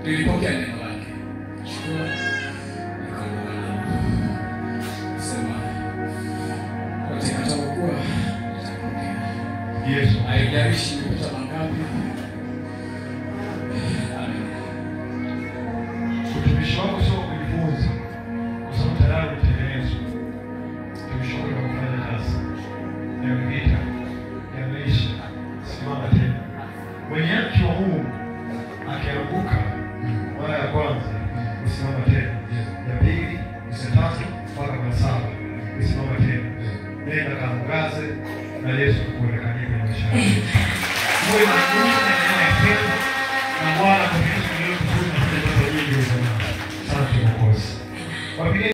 Nilipokea neno lake. Shukuru. Sema katika takuwa nitapokea. Yesu. Haijalishi nimepata mangapi. Amen. Utumishi wako sio kujifunza. Kwa sababu tayari umetengenezwa. Utumishi wako ni kufanya kazi. Na vita ya maisha. Simama tena. Mwenye haki wa Mungu akianguka mara ya kwanza usimama tena. Ya pili, ya tatu, mpaka ya saba usimama tena. Nenda kaangaze na Yesu kuonekana kwenye maisha yako.